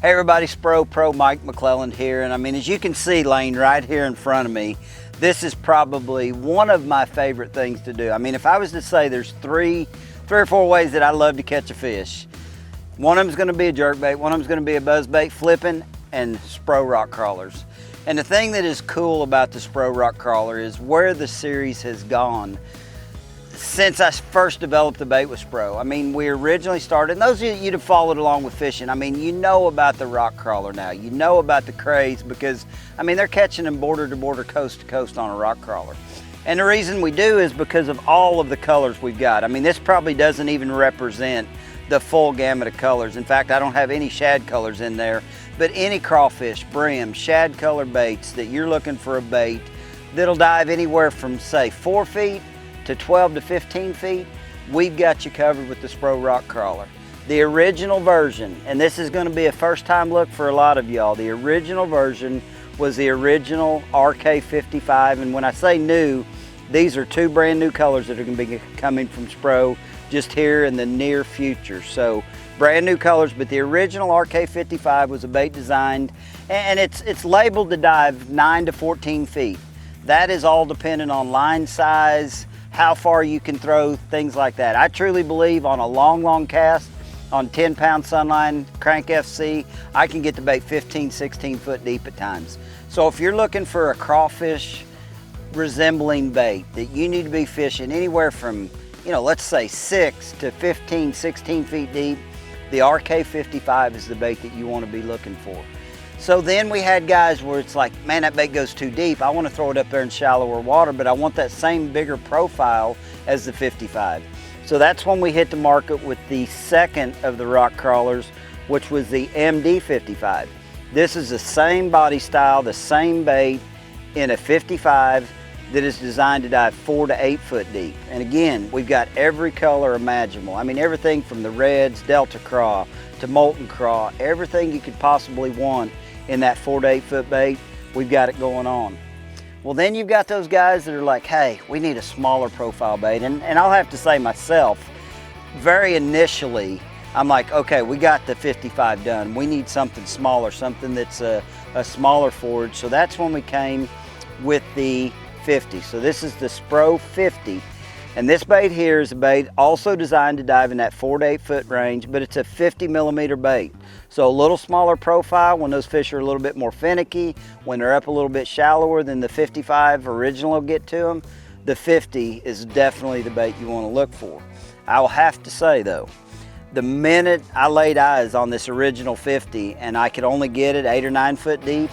Hey everybody, SPRO Mike McClelland here, and I mean, as you can see laying right here in front of me, this is probably one of my favorite things to do. I mean, if I was to say there's three or four ways that I love to catch a fish, one of them is going to be a jerkbait, one of them is going to be a buzzbait, flipping, and SPRO RkCrawlers. And the thing that is cool about the SPRO RkCrawler is where the series has gone since I first developed the bait with SPRO. I mean, we originally started, and those of you that followed along with fishing, I mean, you know about the RkCrawler now. You know about the craze because, I mean, they're catching them border to border, coast to coast on a RkCrawler. And the reason we do is because of all of the colors we've got. I mean, this probably doesn't even represent the full gamut of colors. In fact, I don't have any shad colors in there, but any crawfish, brim, shad color baits that you're looking for a bait that'll dive anywhere from, say, 4 feet to 12 to 15 feet, we've got you covered with the SPRO RkCrawler. The original version, and this is going to be a first time look for a lot of y'all, the original version was the original RK55, and when I say new, these are two brand new colors that are going to be coming from SPRO just here in the near future. So brand new colors, but the original RK55 was a bait designed, and it's labeled to dive 9 to 14 feet. That is all dependent on line size, how far you can throw, things like that. I truly believe on a long cast, on 10-pound sunline, crank FC, I can get the bait 15, 16 foot deep at times. So if you're looking for a crawfish resembling bait that you need to be fishing anywhere from, you know, let's say 6 to 15, 16 feet deep, the RK55 is the bait that you want to be looking for. So then we had guys where it's like, man, that bait goes too deep. I want to throw it up there in shallower water, but I want that same bigger profile as the 55. So that's when we hit the market with the second of the RkCrawlers, which was the MD55. This is the same body style, the same bait in a 55 that is designed to dive 4 to 8 foot deep. And again, we've got every color imaginable. I mean, everything from the reds, Delta Craw, to Molten Craw, everything you could possibly want in that 4 to 8 foot bait, we've got it going on. Well, then you've got those guys that are like, hey, we need a smaller profile bait. And I'll have to say myself, very initially, I'm like, okay, we got the 55 done. We need something smaller, something that's a smaller forage. So that's when we came with the 50. So this is the SPRO 50. And this bait here is a bait also designed to dive in that 4 to 8 foot range, but it's a 50 millimeter bait. So a little smaller profile when those fish are a little bit more finicky, when they're up a little bit shallower than the 55 original will get to them, the 50 is definitely the bait you want to look for. I will have to say though, the minute I laid eyes on this original 50 and I could only get it 8 or 9 foot deep,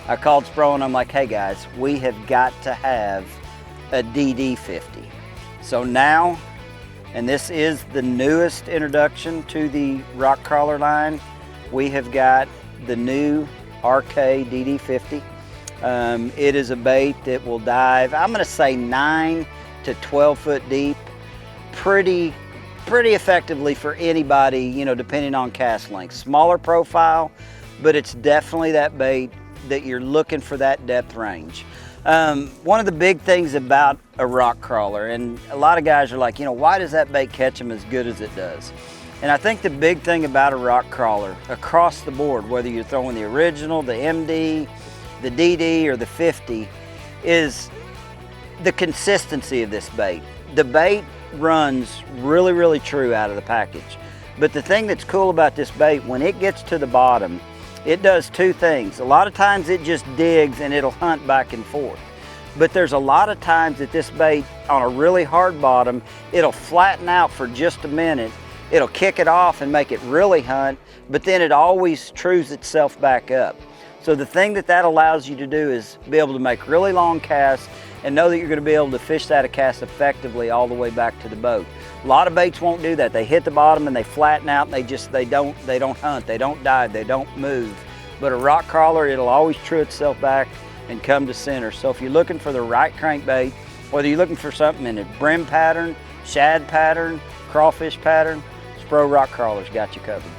I called SPRO and I'm like, hey guys, we have got to have a DD50. So now, and this is the newest introduction to the RkCrawler line, we have got the new RK DD50. It is a bait that will dive, I'm gonna say 9 to 12 foot deep, pretty effectively for anybody, you know, depending on cast length. Smaller profile, but it's definitely that bait that you're looking for that depth range. One of the big things about a RkCrawler, and a lot of guys are like, you know, why does that bait catch them as good as it does? And I think the big thing about a RkCrawler across the board, whether you're throwing the original, the MD, the DD, or the 50, is the consistency of this bait. The bait runs really true out of the package. But the thing that's cool about this bait, when it gets to the bottom, it does two things. A lot of times it just digs and it'll hunt back and forth. But there's a lot of times that this bait on a really hard bottom, it'll flatten out for just a minute. It'll kick it off and make it really hunt, but then it always trues itself back up. So the thing that allows you to do is be able to make really long casts and know that you're going to be able to fish that cast effectively all the way back to the boat. A lot of baits won't do that. They hit the bottom and they flatten out and they don't hunt, they don't dive, they don't move. But a RkCrawler, it'll always true itself back and come to center. So if you're looking for the right crankbait, whether you're looking for something in a brim pattern, shad pattern, crawfish pattern, SPRO RkCrawler's got you covered.